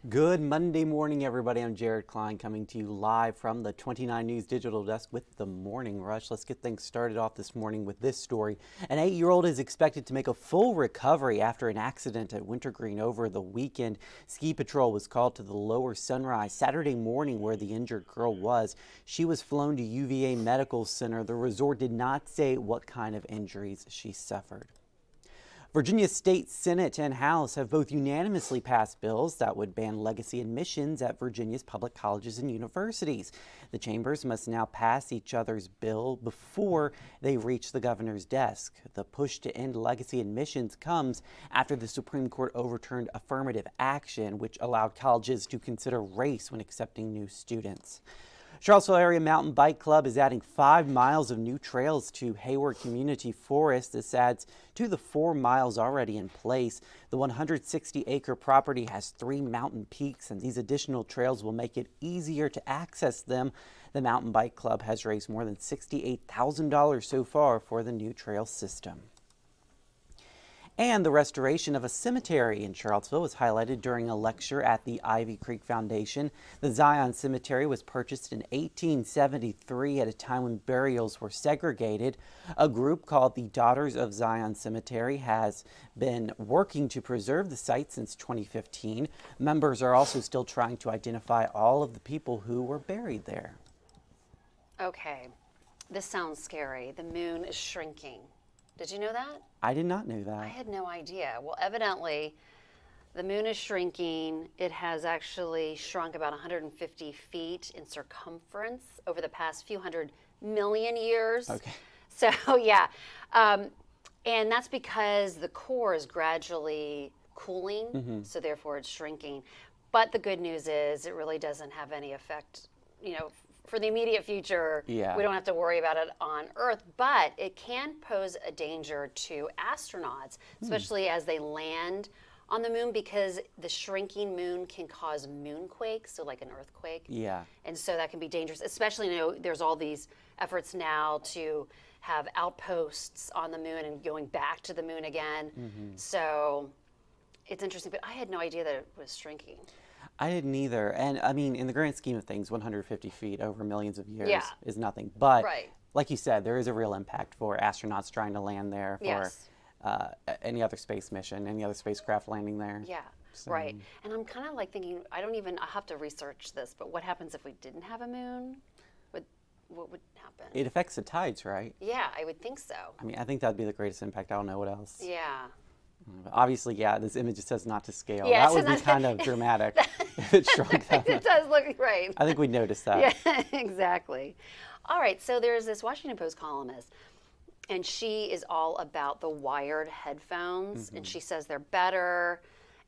Good Monday morning, everybody. I'm Jared Klein coming to you live from the 29 News Digital Desk with the Morning Rush. Let's get things started off this morning with this story. An 8-year-old is expected to make a full recovery after an accident at Wintergreen over the weekend. Ski Patrol was called to the Lower Sunrise Saturday morning where the injured girl was. She was flown to UVA Medical Center. The resort did not say what kind of injuries she suffered. Virginia State Senate and House have both unanimously passed bills that would ban legacy admissions at Virginia's public colleges and universities. The chambers must now pass each other's bill before they reach the governor's desk. The push to end legacy admissions comes after the Supreme Court overturned affirmative action, which allowed colleges to consider race when accepting new students. Charlottesville Area Mountain Bike Club is adding 5 miles of new trails to Hayward Community Forest. This adds to the 4 miles already in place. The 160-acre property has 3 mountain peaks, and these additional trails will make it easier to access them. The Mountain Bike Club has raised more than $68,000 so far for the new trail system. And the restoration of a cemetery in Charlottesville was highlighted during a lecture at the Ivy Creek Foundation. The Zion Cemetery was purchased in 1873 at a time when burials were segregated. A group called the Daughters of Zion Cemetery has been working to preserve the site since 2015. Members are also still trying to identify all of the people who were buried there. Okay, this sounds scary. The moon is shrinking. Did you know that? I did not know that. I had no idea. Well, evidently, the moon is shrinking. It has actually shrunk about 150 feet in circumference over the past few hundred million years. Okay. So, yeah. And that's because the core is gradually cooling, so therefore it's shrinking. But the good news is it really doesn't have any effect, for the immediate future. Yeah. We don't have to worry about it on Earth, but it can pose a danger to astronauts, especially as they land on the moon, because the shrinking moon can cause moonquakes, so like an earthquake. Yeah. And so that can be dangerous, especially there's all these efforts now to have outposts on the moon and going back to the moon again. So it's interesting, but I had no idea that it was shrinking. I didn't either. And I mean, in the grand scheme of things, 150 feet over millions of years Yeah. is nothing. But Right. like you said, there is a real impact for astronauts trying to land there, for Yes. any other space mission, any other spacecraft landing there. Yeah, So- right. And I'm kind of like thinking, I'll have to research this, but what happens if we didn't have a moon? What would happen? It affects the tides, right? Yeah, I would think so. I mean, I think that'd be the greatest impact. I don't know what else. Yeah. But obviously, yeah, this image says not to scale. Yeah, it That would says be not to- kind of dramatic if it shrunk that It much. does look right. I think we'd notice that. Yeah, exactly. All right, so there's this Washington Post columnist, and she is all about the wired headphones, and she says they're better.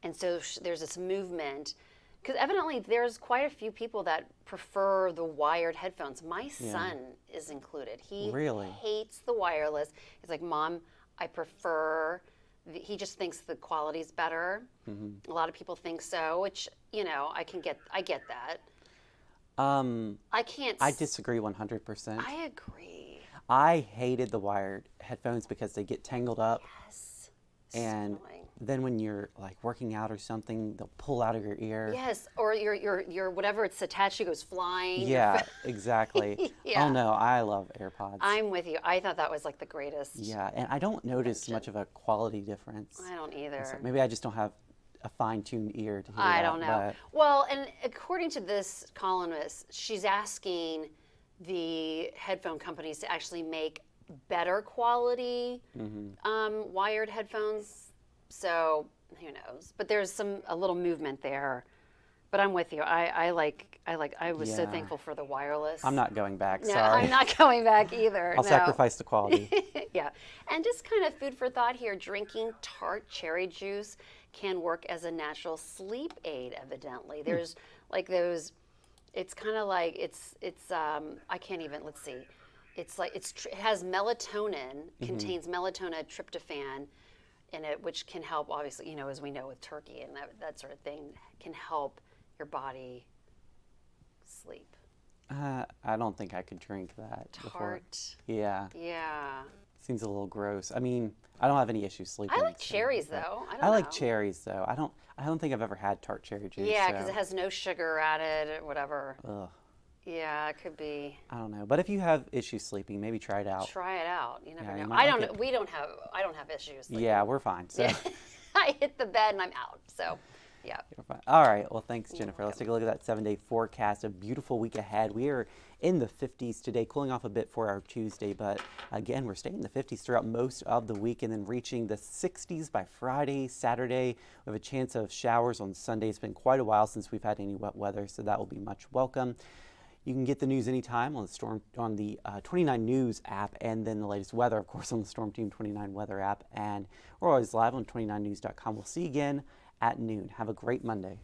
And so there's this movement, because evidently there's quite a few people that prefer the wired headphones. My son is included. He Really? hates the wireless. He's like, Mom, I prefer. He just thinks the quality's better. A lot of people think so, which I get that. I can't. I disagree 100%. I agree. I hated the wired headphones because they get tangled up. Yes. And So annoying. then when you're like working out or something, they'll pull out of your ear. Yes, or your whatever it's attached to goes flying. Yeah, exactly. Yeah. Oh no, I love AirPods. I'm with you. I thought that was like the greatest. Yeah, and I don't notice much of a quality difference. I don't either. So maybe I just don't have a fine-tuned ear to hear I that, don't know. Well, and according to this columnist, she's asking the headphone companies to actually make better quality wired headphones. So who knows? But there's a little movement there. But I'm with you. I was so Yeah. thankful for the wireless. I'm not going back, No, sorry. I'm not going back either. I'll no. sacrifice the quality. Yeah. And just kind of food for thought here, drinking tart cherry juice can work as a natural sleep aid, evidently. There's like those, it's kind of like, it's I can't even, let's see. It's like, it has melatonin, contains melatonin, tryptophan in it, which can help, obviously, as we know with turkey and that sort of thing, can help your body sleep. I don't think I could drink that before. Tart. Yeah. Yeah. Seems a little gross. I mean, I don't have any issues sleeping. I like so- cherries though. I don't I like know. cherries though. I don't think I've ever had tart cherry juice. Yeah, because so- it has no sugar added or whatever. Ugh, Yeah, it could be. I don't know. But if you have issues sleeping, maybe try it out. Try it out. You never Yeah, you know. might I like don't. it. We don't have. I don't have issues. Like, Yeah, we're fine. So. I hit the bed and I'm out. So, yeah. We're fine. All right. Well, thanks, Jennifer. Let's take a look at that 7-day forecast. A beautiful week ahead. We are in the 50s today, cooling off a bit for our Tuesday, but again, we're staying in the 50s throughout most of the week and then reaching the 60s by Friday, Saturday. We have a chance of showers on Sunday. It's been quite a while since we've had any wet weather, so that will be much welcome. You can get the news anytime on the 29 News app, and then the latest weather, of course, on the Storm Team 29 weather app. And we're always live on 29news.com. We'll see you again at noon. Have a great Monday.